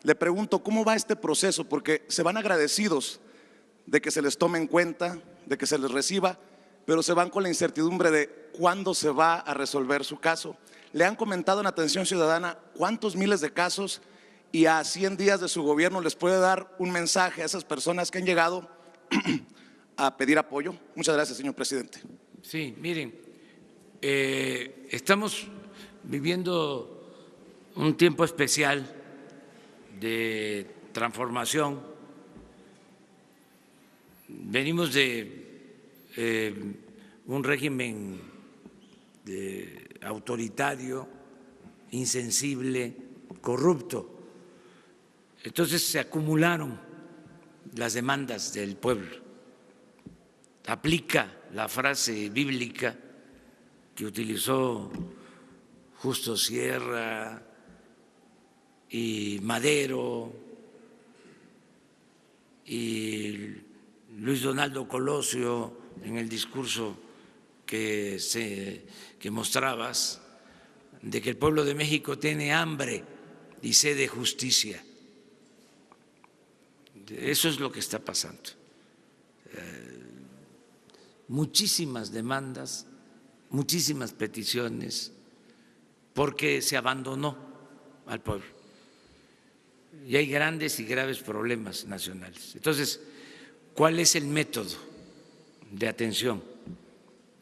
Le pregunto, ¿cómo va este proceso? Porque se van agradecidos de que se les tome en cuenta, de que se les reciba, pero se van con la incertidumbre de cuándo se va a resolver su caso. Le han comentado en Atención Ciudadana cuántos miles de casos, y a 100 días de su gobierno les puede dar un mensaje a esas personas que han llegado a pedir apoyo. Muchas gracias, señor presidente. Sí, miren, estamos viviendo un tiempo especial de transformación. Venimos de un régimen autoritario, insensible, corrupto. Entonces se acumularon las demandas del pueblo. Aplica la frase bíblica que utilizó Justo Sierra y Madero y Luis Donaldo Colosio en el discurso que mostrabas, de que el pueblo de México tiene hambre y sed de justicia. Eso es lo que está pasando. Muchísimas demandas, muchísimas peticiones, porque se abandonó al pueblo. Y hay grandes y graves problemas nacionales. Entonces, ¿cuál es el método de atención?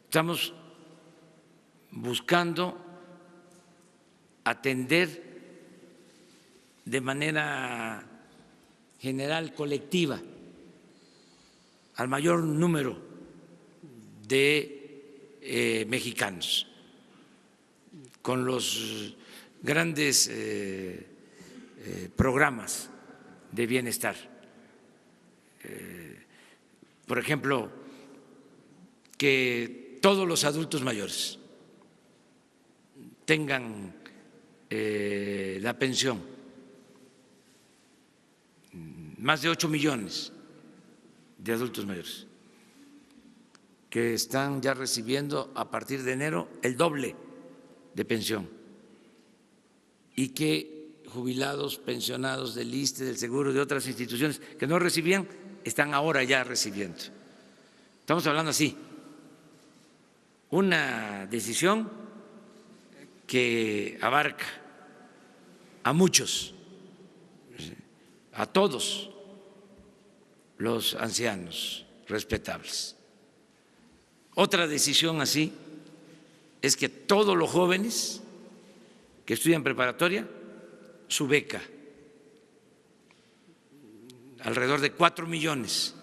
Estamos buscando atender de manera general, colectiva, al mayor número de mexicanos, con los grandes programas de bienestar. Por ejemplo, que todos los adultos mayores tengan la pensión, más de 8 millones de adultos mayores que están ya recibiendo a partir de enero el doble de pensión, y que jubilados, pensionados del ISSSTE, del Seguro, de otras instituciones que no recibían, están ahora ya recibiendo. Estamos hablando así, una decisión que abarca a muchos, a todos los ancianos respetables. Otra decisión así es que todos los jóvenes que estudian preparatoria, su beca, alrededor de 4 millones.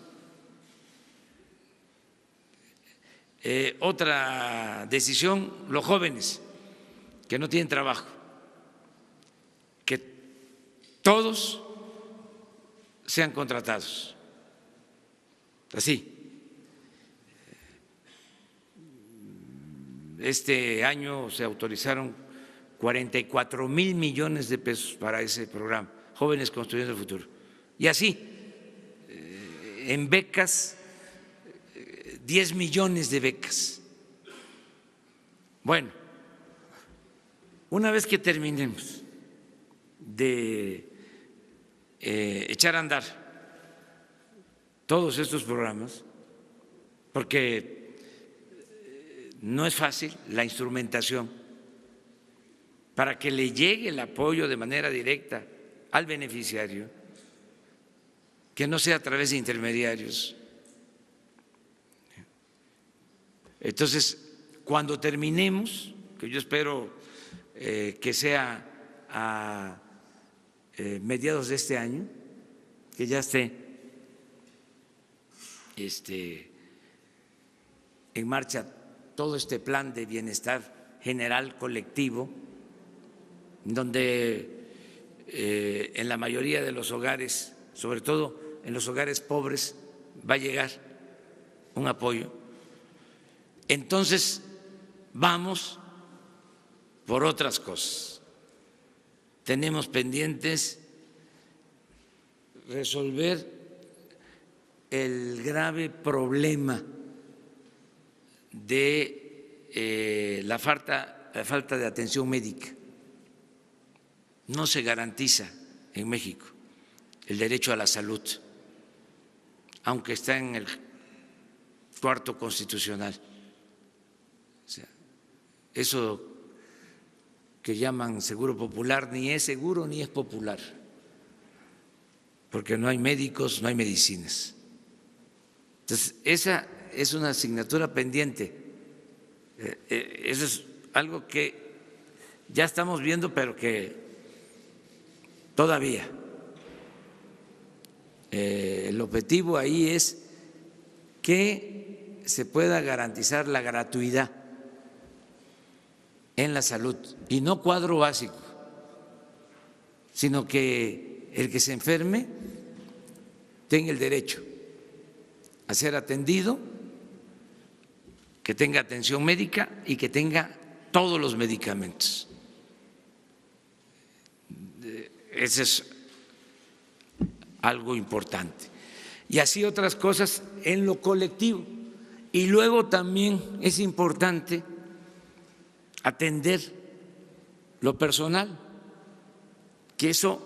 Otra decisión, los jóvenes que no tienen trabajo, que todos sean contratados. Así. Este año se autorizaron 44,000 millones de pesos para ese programa, Jóvenes Construyendo el Futuro. Y así, en becas, 10 millones de becas. Bueno, una vez que terminemos de echar a andar todos estos programas, porque no es fácil la instrumentación para que le llegue el apoyo de manera directa al beneficiario, que no sea a través de intermediarios. Entonces, cuando terminemos, que yo espero que sea a mediados de este año, que ya esté en marcha todo este plan de bienestar general colectivo, donde en la mayoría de los hogares, sobre todo en los hogares pobres, va a llegar un apoyo. Entonces, vamos por otras cosas. Tenemos pendientes resolver el grave problema de la falta de atención médica. No se garantiza en México el derecho a la salud, aunque está en el cuarto constitucional. O sea, eso que llaman seguro popular ni es seguro ni es popular, porque no hay médicos, no hay medicinas. Entonces, esa es una asignatura pendiente. Eso es algo que ya estamos viendo, pero que todavía el objetivo ahí es que se pueda garantizar la gratuidad en la salud, y no cuadro básico, sino que el que se enferme tenga el derecho a ser atendido, que tenga atención médica y que tenga todos los medicamentos. Ese es algo importante. Y así otras cosas en lo colectivo. Y luego también es importante atender lo personal, que eso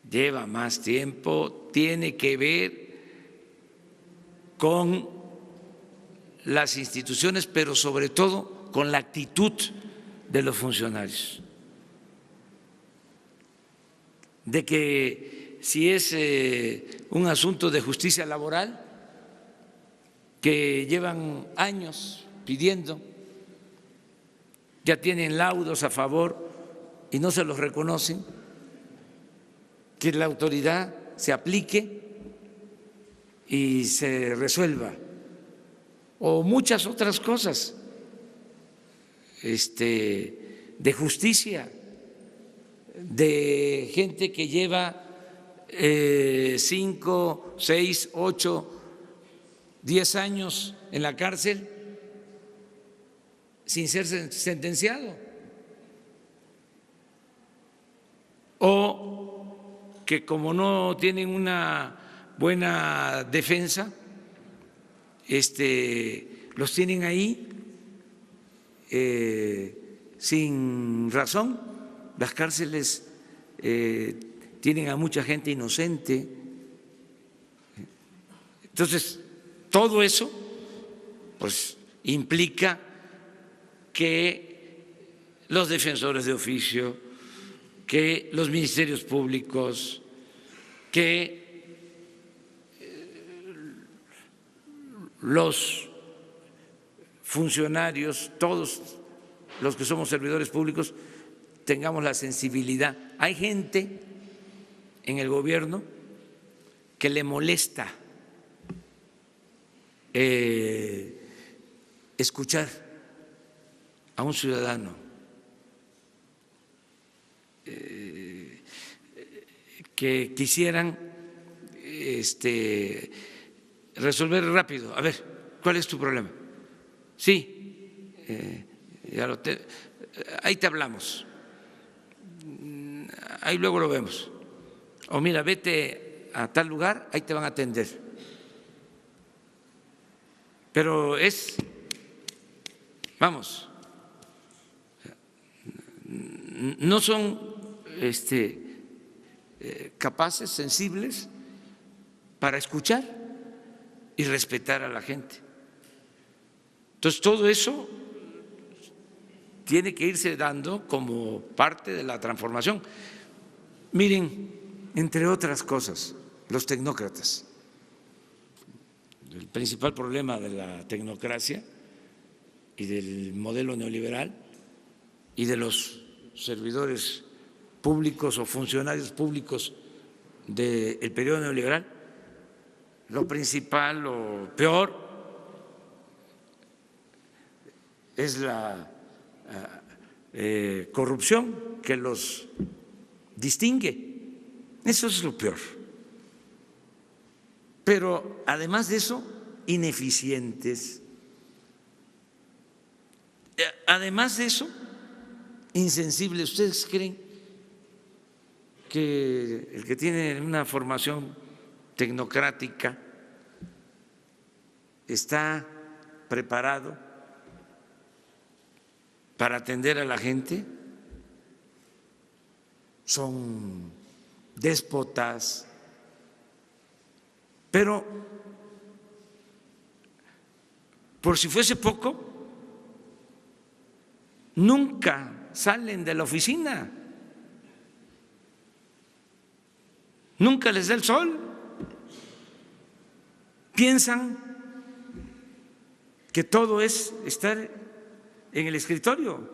lleva más tiempo, tiene que ver con las instituciones, pero sobre todo con la actitud de los funcionarios. De que si es un asunto de justicia laboral, que llevan años pidiendo, ya tienen laudos a favor y no se los reconocen, que la autoridad se aplique y se resuelva, o muchas otras cosas de justicia, de gente que lleva 5, 6, 8, 10 años en la cárcel sin ser sentenciado, o que como no tienen una buena defensa, los tienen ahí sin razón. Las cárceles tienen a mucha gente inocente. Entonces, todo eso pues implica que los defensores de oficio, que los ministerios públicos, que los funcionarios, todos los que somos servidores públicos, tengamos la sensibilidad. Hay gente en el gobierno que le molesta escuchar a un ciudadano que quisieran resolver rápido. A ver, ¿cuál es tu problema? Sí, ahí te hablamos, ahí luego lo vemos. O mira, vete a tal lugar, ahí te van a atender. Pero vamos, no son capaces, sensibles para escuchar y respetar a la gente. Entonces, todo eso tiene que irse dando como parte de la transformación. Miren, entre otras cosas, los tecnócratas. El principal problema de la tecnocracia y del modelo neoliberal y de los servidores públicos o funcionarios públicos del periodo neoliberal, lo principal, lo peor, es la corrupción que los distingue. Eso es lo peor. Pero además de eso, ineficientes. Además de eso, insensibles. ¿Ustedes creen que el que tiene una formación tecnocrática está preparado para atender a la gente? Son déspotas. Pero, por si fuese poco, nunca salen de la oficina, nunca les da el sol. Piensan que todo es estar en el escritorio,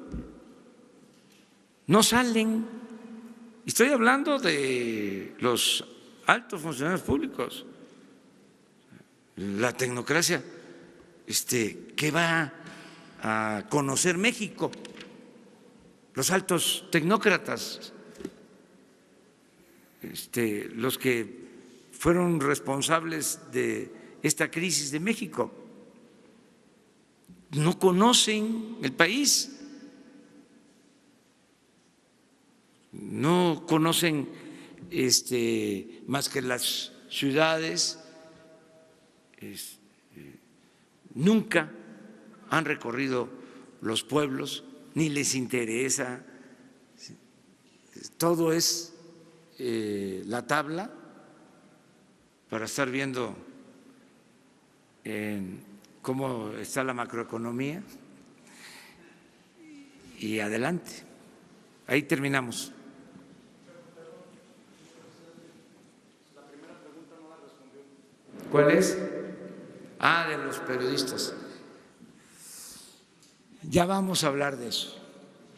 no salen. Estoy hablando de los altos funcionarios públicos. La tecnocracia, ¿qué va a conocer México? Los altos tecnócratas, los que fueron responsables de esta crisis de México, no conocen el país, no conocen más que las ciudades. Nunca han recorrido los pueblos, ni les interesa. Todo es la tabla para estar viendo cómo está la macroeconomía y adelante. Ahí terminamos. ¿Cuál es? De los periodistas. Ya vamos a hablar de eso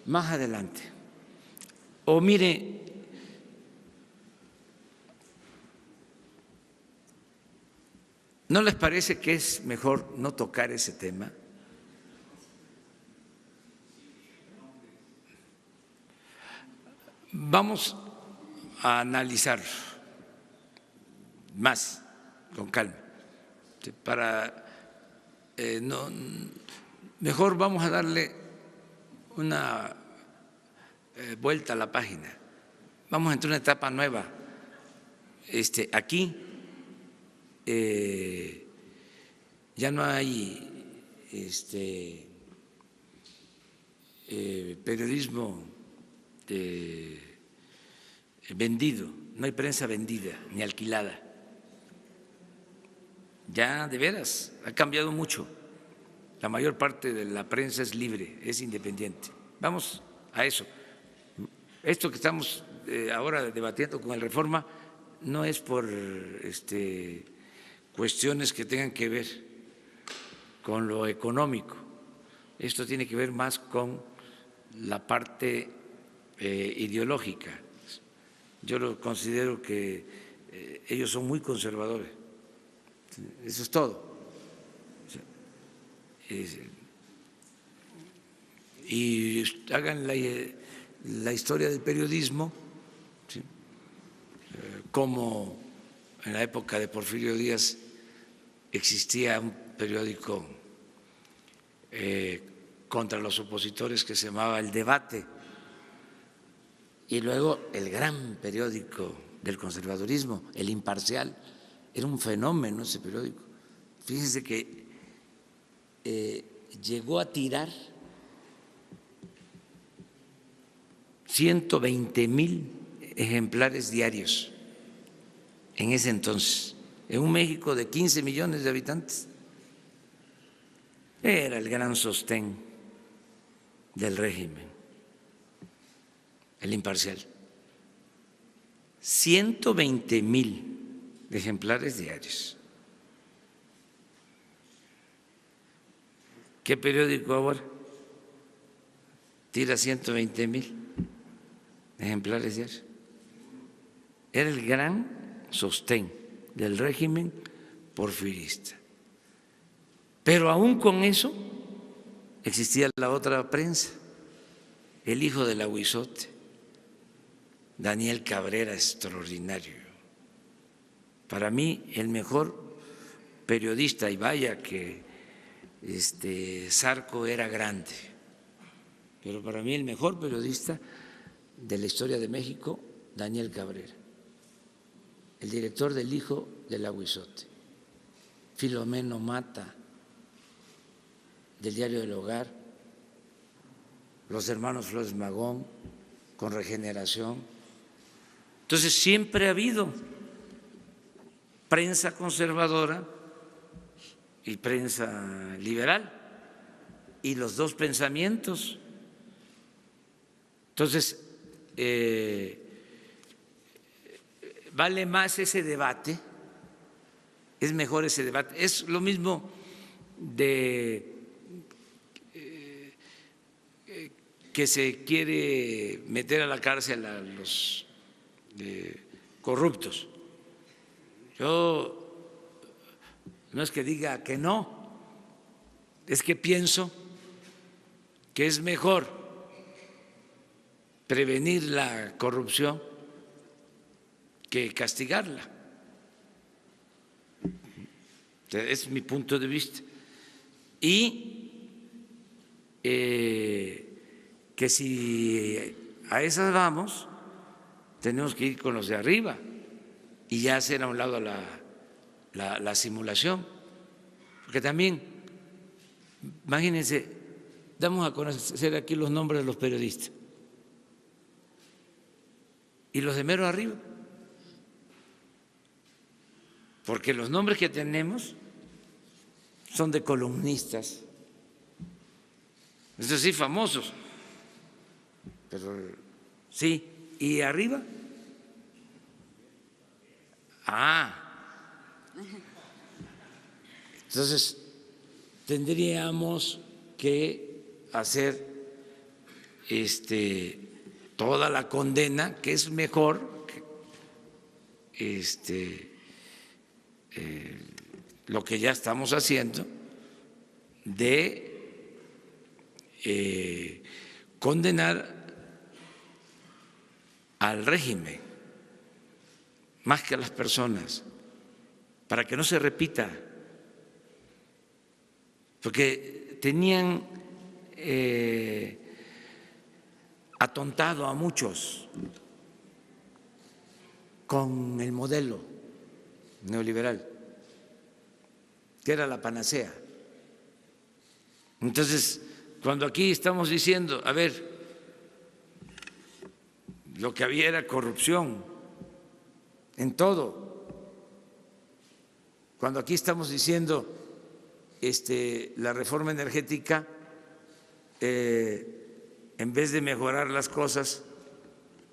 más adelante. O mire, ¿no les parece que es mejor no tocar ese tema? Vamos a analizar más con calma. Mejor vamos a darle una vuelta a la página. Vamos a entrar en una etapa nueva. Aquí ya no hay periodismo vendido, no hay prensa vendida ni alquilada. Ya de veras ha cambiado mucho. la mayor parte de la prensa es libre, es independiente. Vamos a eso. Esto que estamos ahora debatiendo con el Reforma no es por cuestiones que tengan que ver con lo económico. Esto tiene que ver más con la parte ideológica. Yo lo considero que ellos son muy conservadores. Eso es todo. Y hagan la historia del periodismo, ¿sí? Como en la época de Porfirio Díaz existía un periódico contra los opositores que se llamaba El Debate, y luego el gran periódico del conservadurismo, El Imparcial. Era un fenómeno ese periódico. Fíjense que llegó a tirar 120,000 ejemplares diarios en ese entonces, en un México de 15 millones de habitantes. Era el gran sostén del régimen, El Imparcial. 120,000 ejemplares diarios. ¿Qué periódico ahora tira 120,000 ejemplares diarios? Era el gran sostén del régimen porfirista. Pero aún con eso existía la otra prensa, el hijo del aguizote, Daniel Cabrera, extraordinario. Para mí el mejor periodista, y vaya que Zarco era grande, pero para mí el mejor periodista de la historia de México, Daniel Cabrera, el director del hijo del aguizote, Filomeno Mata, del Diario del Hogar, los hermanos Flores Magón, con Regeneración. Entonces siempre ha habido prensa conservadora y prensa liberal, y los dos pensamientos. Entonces, vale más ese debate, es mejor ese debate. Es lo mismo de que se quiere meter a la cárcel a los corruptos. Yo no es que diga que no, es que pienso que es mejor prevenir la corrupción que castigarla. Es mi punto de vista. Y que si a esas vamos, tenemos que ir con los de arriba y ya hacer a un lado la simulación. Porque también, imagínense, damos a conocer aquí los nombres de los periodistas y los de mero arriba. Porque los nombres que tenemos son de columnistas, eso sí, famosos, pero sí, y arriba, entonces tendríamos que hacer toda la condena, que es mejor lo que ya estamos haciendo de condenar al régimen más que a las personas, para que no se repita, porque tenían atontado a muchos con el modelo neoliberal, que era la panacea. Entonces, cuando aquí estamos diciendo, a ver, lo que había era corrupción en todo, cuando aquí estamos diciendo la reforma energética, en vez de mejorar las cosas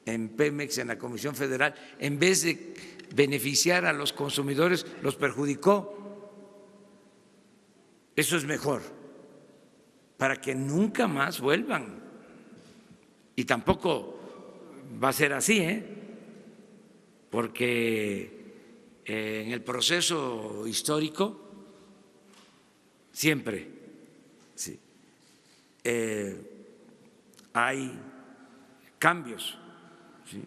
en Pemex, en la Comisión Federal, en vez de beneficiar a los consumidores, los perjudicó. Eso es mejor, para que nunca más vuelvan. Y tampoco va a ser así, porque en el proceso histórico siempre sí, hay cambios, ¿sí?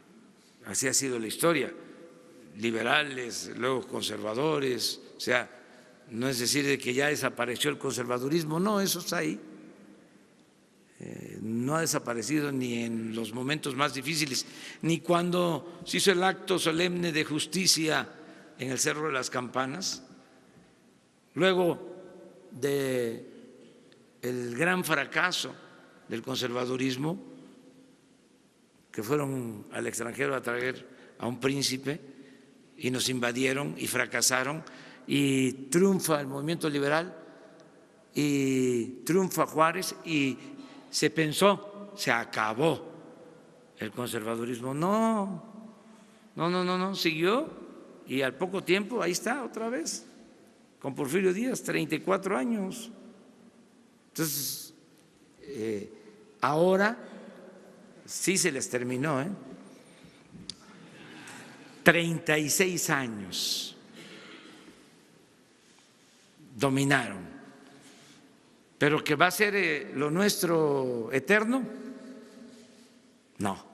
Así ha sido la historia, liberales, luego conservadores, o sea, no es decir de que ya desapareció el conservadurismo, no, eso está ahí. No ha desaparecido ni en los momentos más difíciles, ni cuando se hizo el acto solemne de justicia en el Cerro de las Campanas, luego del gran fracaso del conservadurismo, que fueron al extranjero a traer a un príncipe y nos invadieron y fracasaron, y triunfa el movimiento liberal y triunfa Juárez y se pensó, se acabó el conservadurismo. No, siguió y al poco tiempo ahí está otra vez, con Porfirio Díaz, 34 años. Entonces, ahora sí se les terminó, 36 años dominaron, pero que va a ser lo nuestro eterno, no,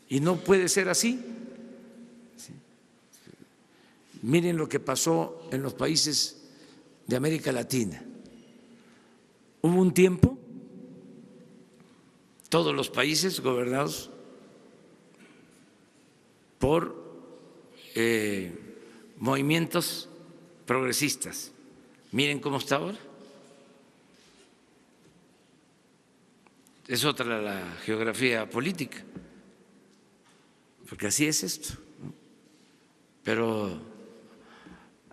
y no puede ser así. Miren lo que pasó en los países de América Latina. Hubo un tiempo, todos los países gobernados por movimientos progresistas. Miren cómo está ahora. Es otra la geografía política, porque así es esto, ¿no? Pero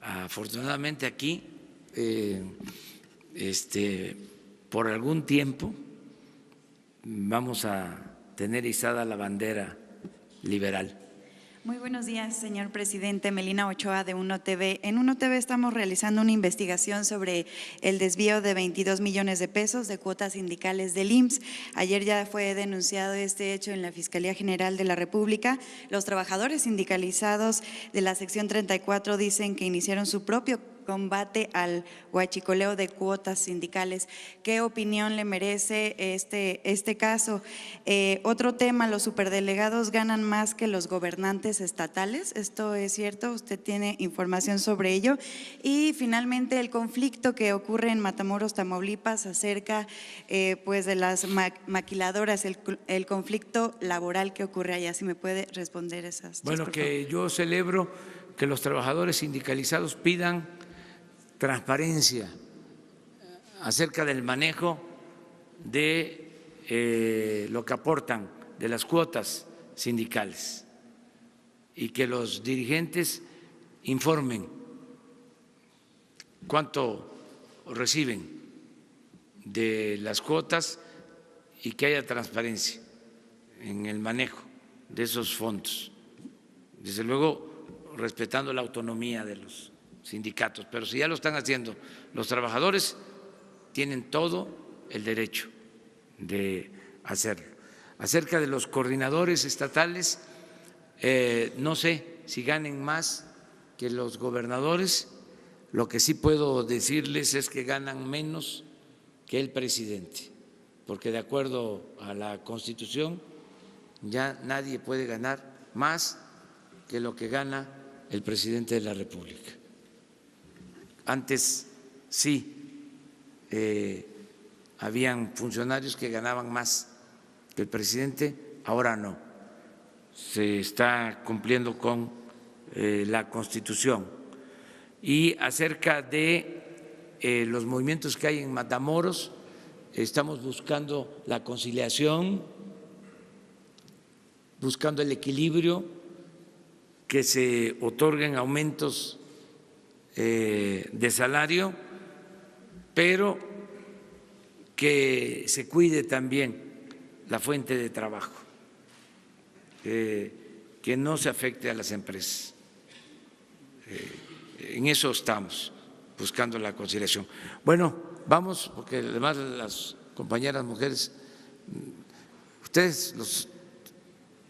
afortunadamente aquí, por algún tiempo vamos a tener izada la bandera liberal. Muy buenos días, señor presidente. Melina Ochoa de Uno TV. En Uno TV estamos realizando una investigación sobre el desvío de 22 millones de pesos de cuotas sindicales del IMSS. Ayer ya fue denunciado este hecho en la Fiscalía General de la República. Los trabajadores sindicalizados de la sección 34 dicen que iniciaron su propio combate al huachicoleo de cuotas sindicales. ¿Qué opinión le merece este caso? Otro tema, los superdelegados ganan más que los gobernantes estatales. ¿Esto es cierto? ¿Usted tiene información sobre ello? Y finalmente el conflicto que ocurre en Matamoros, Tamaulipas, acerca pues de las maquiladoras, el conflicto laboral que ocurre allá. Si me puede responder esas. Bueno, que yo celebro que los trabajadores sindicalizados pidan transparencia acerca del manejo de lo que aportan de las cuotas sindicales y que los dirigentes informen cuánto reciben de las cuotas y que haya transparencia en el manejo de esos fondos, desde luego respetando la autonomía de los sindicatos, pero si ya lo están haciendo los trabajadores, tienen todo el derecho de hacerlo. Acerca de los coordinadores estatales, no sé si ganen más que los gobernadores, lo que sí puedo decirles es que ganan menos que el presidente, porque de acuerdo a la Constitución ya nadie puede ganar más que lo que gana el presidente de la República. Antes sí, habían funcionarios que ganaban más que el presidente, ahora no. Se está cumpliendo con la Constitución. Y acerca de los movimientos que hay en Matamoros, estamos buscando la conciliación, buscando el equilibrio que se otorguen aumentos de salario, pero que se cuide también la fuente de trabajo, que no se afecte a las empresas. En eso estamos, buscando la conciliación. Bueno, vamos, porque además las compañeras mujeres, ustedes, los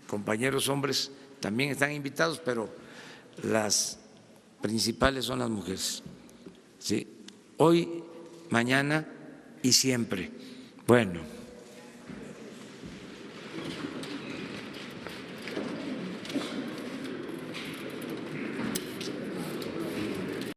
compañeros hombres, también están invitados, pero las principales son las mujeres. ¿Sí? Hoy, mañana y siempre. Bueno.